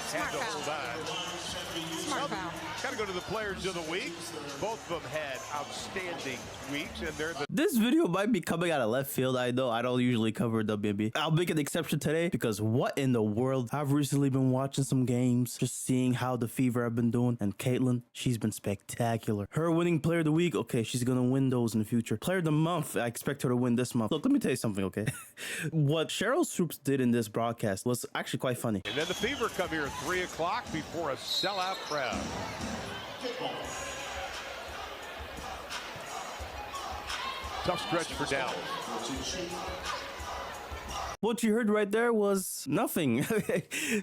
Smart foul. Smart foul. Got to go to the players of the week. Both of them had outstanding weeks, and they're the... This video might be coming out of left field. I know I don't usually cover WNBA. I'll make an exception today because what in the world? I've recently been watching some games, just seeing how the Fever have been doing, and Caitlin, she's been spectacular. Her winning player of the week, okay, she's gonna win those in the future. Player of the month, I expect her to win this month. Look, let me tell you something, okay? What Cheryl Swoopes did in this broadcast was actually quite funny. And then the Fever come here at 3 o'clock before a sellout crowd. Tough stretch for Dallas. What you heard right there was nothing.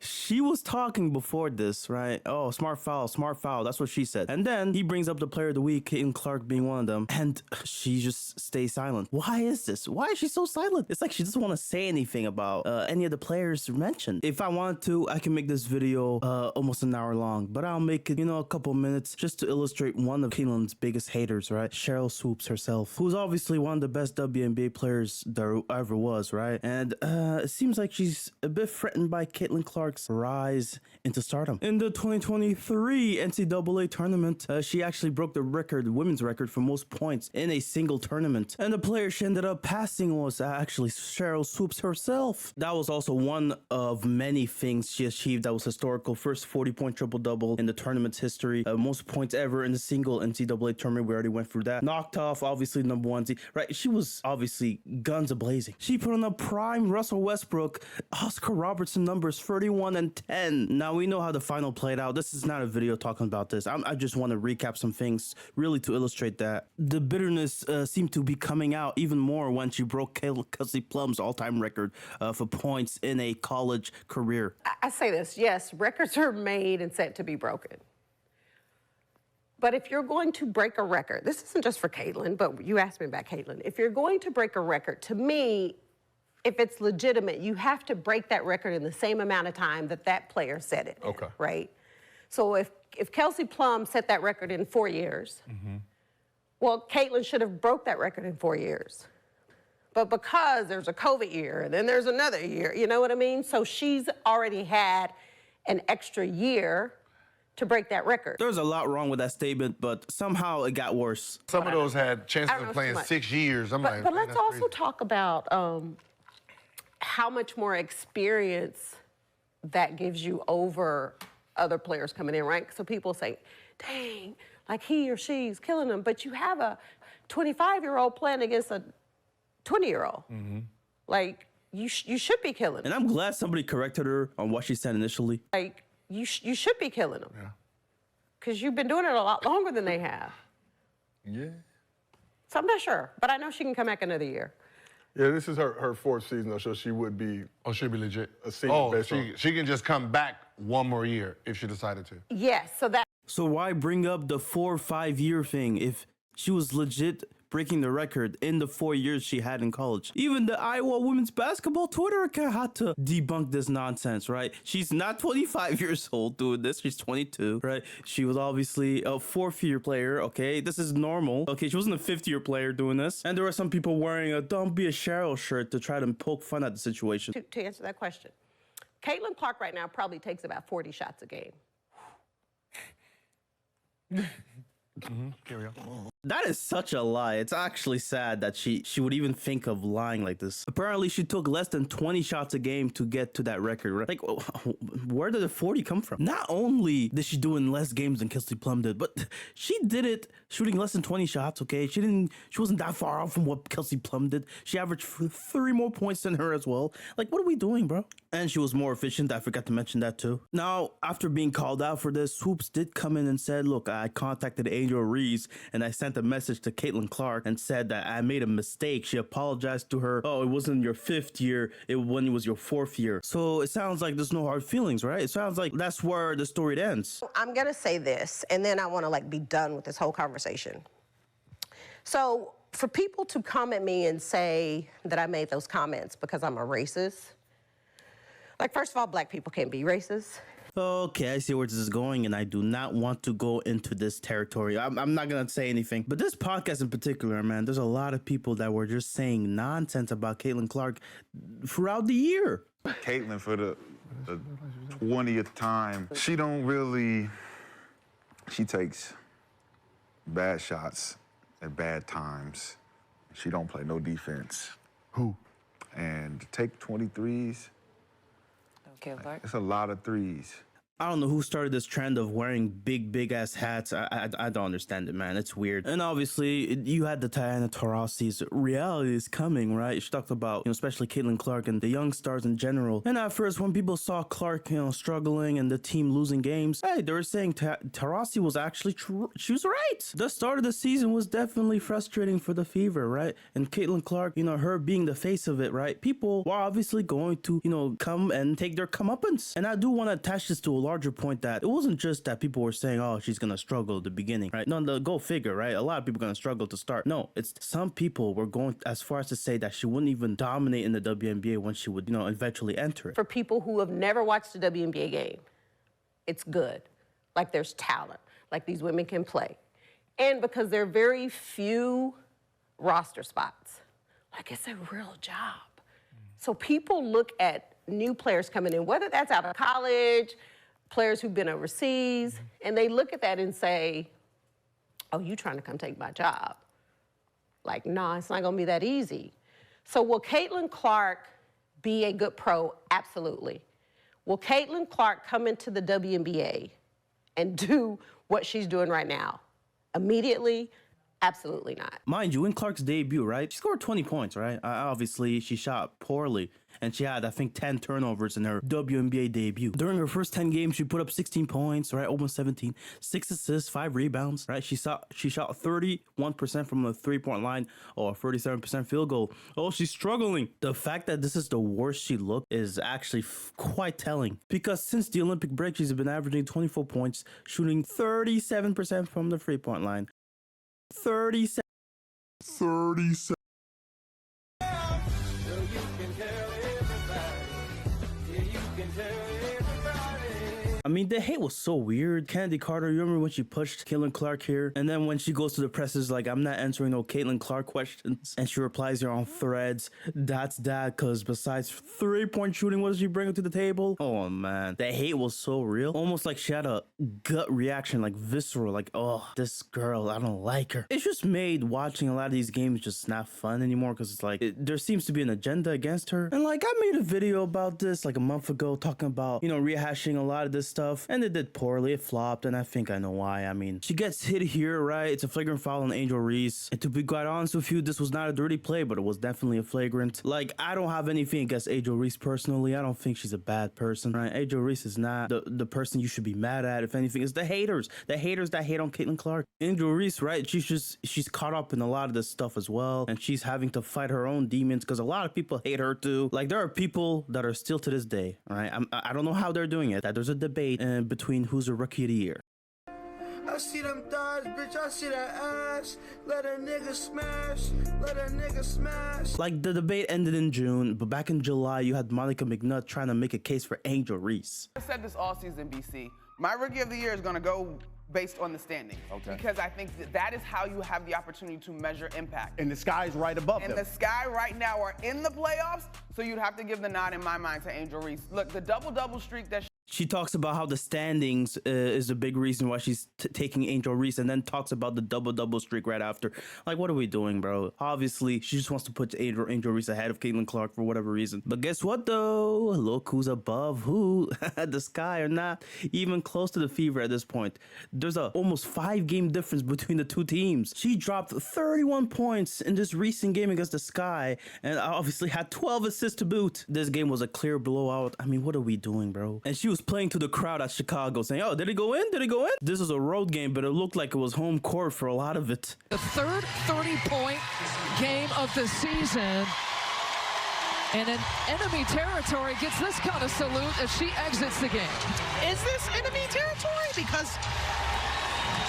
She was talking before this, right? Oh, smart foul, smart foul. That's what she said. And then he brings up the player of the week, Caitlin Clark being one of them. And she just stays silent. Why is this? Why is she so silent? It's like she doesn't want to say anything about any of the players mentioned. If I want to, I can make this video almost an hour long. But I'll make it, a couple minutes just to illustrate one of Caitlin's biggest haters, right? Cheryl Swoopes herself, who's obviously one of the best WNBA players there ever was, right? And it seems like she's a bit threatened by Caitlin Clark's rise into stardom. In the 2023 NCAA tournament, she actually broke the women's record for most points in a single tournament. And the player she ended up passing was actually Cheryl Swoopes herself. That was also one of many things she achieved that was historical. First 40-point triple-double in the tournament's history. Most points ever in a single NCAA tournament. We already went through that. Knocked off, obviously, number one seed. Right, she was obviously guns a-blazing. She put on a prime Russell Westbrook, Oscar Robertson numbers 31 and 10. Now we know how the final played out. This is not a video talking about this. I just want to recap some things really to illustrate that. The bitterness seemed to be coming out even more when she broke Kelsey Plum's all-time record for points in a college career. I say this, yes, records are made and set to be broken. But if you're going to break a record, this isn't just for Caitlin, but you asked me about Caitlin. If you're going to break a record, to me, if it's legitimate, you have to break that record in the same amount of time that that player set it. Okay. Right? So if Kelsey Plum set that record in 4 years, well, Caitlin should have broke that record in 4 years. But because there's a COVID year and then there's another year, you know what I mean? So she's already had an extra year to break that record. There's a lot wrong with that statement, but somehow it got worse. Some of those had chances of playing 6 years. But let's also talk about how much more experience that gives you over other players coming in, right? So people say, dang, like he or she's killing them, but you have a 25-year-old playing against a 20-year-old. Like, you should be killing them. And I'm glad somebody corrected her on what she said initially. Like, you should be killing them. Yeah. Because you've been doing it a lot longer than they have. Yeah. So I'm not sure, but I know she can come back another year. Yeah, this is her fourth season, though, so she would be... Oh, she'd be legit. A season best. She can just come back one more year if she decided to. Yes, So why bring up the 4 or 5 year thing if she was legit breaking the record in the 4 years she had in college? Even the Iowa women's basketball Twitter account had to debunk this nonsense, right? She's not 25 years old doing this. She's 22, right? She was obviously a fourth-year player, okay? This is normal. Okay, she wasn't a fifth-year player doing this. And there were some people wearing a "Don't Be a Cheryl" shirt to try to poke fun at the situation. To answer that question, Caitlin Clark right now probably takes about 40 shots a game. Carry on. That is such a lie. It's actually sad that she would even think of lying like this. Apparently, she took less than 20 shots a game to get to that record. Right? Like, where did the 40 come from? Not only did she do in less games than Kelsey Plum did, but she did it shooting less than 20 shots, okay? She wasn't that far off from what Kelsey Plum did. She averaged 3 more points than her as well. Like, what are we doing, bro? And she was more efficient. I forgot to mention that too. Now, after being called out for this, Swoopes did come in and said, look, I contacted Angel Reese and I sent a message to Caitlin Clark and said that I made a mistake. She apologized to her. Oh, it wasn't your 5th year. When it was your 4th year. So it sounds like there's no hard feelings, right? It sounds like that's where the story ends. I'm going to say this, and then I want to be done with this whole conversation. So for people to come at me and say that I made those comments because I'm a racist, first of all, black people can't be racist. Okay, I see where this is going, and I do not want to go into this territory. I'm not going to say anything. But this podcast in particular, man, there's a lot of people that were just saying nonsense about Caitlin Clark throughout the year. Caitlin for the 20th time. She don't really, she takes bad shots at bad times. She don't play no defense. Who? And to take 23s, Okay, Clark. it's a lot of threes. I don't know who started this trend of wearing big ass hats. I don't understand it, man. It's weird. And obviously, you had the Diana Taurasi's reality is coming, right? She talked about, especially Caitlin Clark and the young stars in general. And at first, when people saw Clark, struggling and the team losing games, hey, they were saying Taurasi was actually true. She was right. The start of the season was definitely frustrating for the Fever, right? And Caitlin Clark, her being the face of it, right? People were obviously going to, come and take their comeuppance. And I do want to attach this to a larger point that it wasn't just that people were saying, oh, she's gonna struggle at the beginning, right? No, go figure, right? A lot of people are gonna struggle to start. No, it's some people were going as far as to say that she wouldn't even dominate in the WNBA when she would, eventually enter it. For people who have never watched a WNBA game, it's good. Like there's talent, like these women can play. And because there are very few roster spots, like it's a real job. So people look at new players coming in, whether that's out of college, players who've been overseas, and they look at that and say, oh, you trying to come take my job. Like, no, it's not gonna be that easy. So will Caitlin Clark be a good pro? Absolutely. Will Caitlin Clark come into the WNBA and do what she's doing right now immediately? Absolutely not. Mind you, in Clark's debut, right, she scored 20 points, right? Obviously, she shot poorly, and she had, I think, 10 turnovers in her WNBA debut. During her first 10 games, she put up 16 points, right, almost 17, 6 assists, 5 rebounds, right? She shot 31% from the three-point line, or a 37% field goal. Oh, she's struggling. The fact that this is the worst she looked is actually quite telling, because since the Olympic break, she's been averaging 24 points, shooting 37% from the three-point line. 37. I mean, the hate was so weird. Kennedy Carter, you remember when she pushed Caitlin Clark here? And then when she goes to the presses, like, I'm not answering no Caitlin Clark questions. And she replies here on Threads, that's that, because besides three-point shooting, what does she bring to the table? Oh, man. The hate was so real. Almost like she had a gut reaction, like visceral, like, oh, this girl, I don't like her. It's just made watching a lot of these games just not fun anymore, because it's like, there seems to be an agenda against her. And like, I made a video about this like a month ago, talking about, rehashing a lot of this stuff, and it did poorly. It flopped, and I think I know why. I mean, she gets hit here, right? It's a flagrant foul on Angel Reese, and to be quite honest with you, this was not a dirty play, but it was definitely a flagrant. Like, I don't have anything against Angel Reese personally. I don't think she's a bad person, right? Angel Reese is not the person you should be mad at. If anything, it's the haters that hate on Caitlin Clark. Angel Reese, right? She's caught up in a lot of this stuff as well, and she's having to fight her own demons because a lot of people hate her too. Like, there are people that are still to this day, right? I don't know how they're doing it. That there's a debate between who's a rookie of the year. I see them thighs, bitch, I see that ass. Let a nigga smash, let a nigga smash. Like, the debate ended in June, but back in July, you had Monica McNutt trying to make a case for Angel Reese. I said this all season, BC. My rookie of the year is gonna go based on the standings. Okay. Because I think that is how you have the opportunity to measure impact. And the sky's right above them. And the Sky right now are in the playoffs, so you'd have to give the nod in my mind to Angel Reese. Look, the double-double streak that she talks about how the standings is a big reason why she's taking Angel Reese, and then talks about the double-double streak right after. Like, what are we doing, bro? Obviously, she just wants to put Angel Reese ahead of Caitlin Clark for whatever reason. But guess what, though? Look who's above who. The Sky are not even close to the Fever at this point. There's a almost 5-game difference between the two teams. She dropped 31 points in this recent game against the Sky, and obviously had 12 assists to boot. This game was a clear blowout. I mean, what are we doing, bro? And she was playing to the crowd at Chicago, saying, oh, did it go in? Did it go in? This was a road game, but it looked like it was home court for a lot of it. The third 30-point game of the season. And an enemy territory gets this kind of salute as she exits the game. Is this enemy territory? Because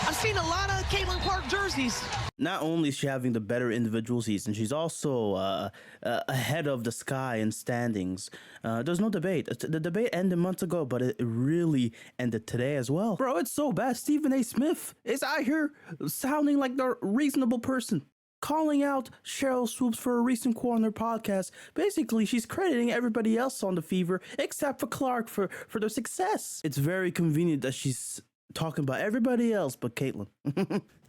I've seen a lot of Caitlin Clark jerseys. Not only is she having the better individual season, she's also ahead of the Sky in standings. There's no debate. The debate ended months ago, but it really ended today as well. Bro, it's so bad. Stephen A. Smith is out here sounding like the reasonable person. calling out Cheryl Swoopes for a recent quote on her podcast. Basically, she's crediting everybody else on the Fever except for Clark for their success. It's very convenient that she's talking about everybody else but Caitlyn.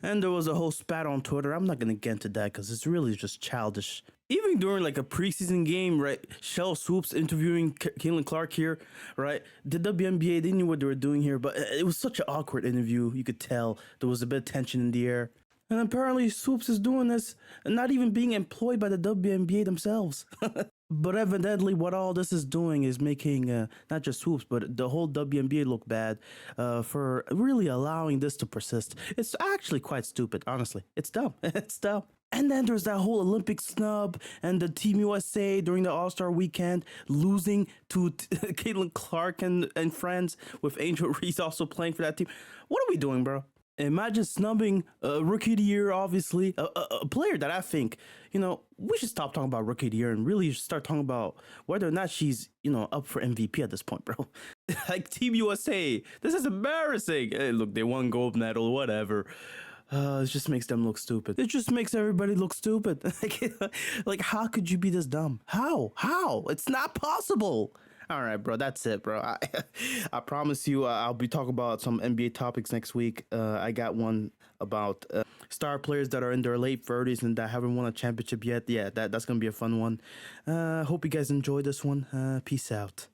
And there was a whole spat on Twitter. I'm not gonna get into that because it's really just childish. Even during like a preseason game, right? Cheryl Swoopes interviewing Caitlyn Clark here, right? The WNBA, they knew what they were doing here, but it was such an awkward interview. You could tell there was a bit of tension in the air. And apparently Swoopes is doing this and not even being employed by the WNBA themselves. But evidently what all this is doing is making not just Swoopes, but the whole WNBA look bad for really allowing this to persist. It's actually quite stupid, honestly. It's dumb. It's dumb. And then there's that whole Olympic snub and the Team USA during the All-Star weekend losing to Caitlyn Clark and friends with Angel Reese also playing for that team. What are we doing, bro? Imagine snubbing Rookie of the Year, obviously, a player that I think, we should stop talking about Rookie of the Year and really start talking about whether or not she's, up for MVP at this point, bro. Like Team USA, this is embarrassing. Hey, look, they won gold medal, whatever. It just makes them look stupid. It just makes everybody look stupid. Like, how could you be this dumb? How? It's not possible. All right, bro. That's it, bro. I promise you I'll be talking about some NBA topics next week. I got one about star players that are in their late 30s and that haven't won a championship yet. Yeah, that's going to be a fun one. Hope you guys enjoyed this one. Peace out.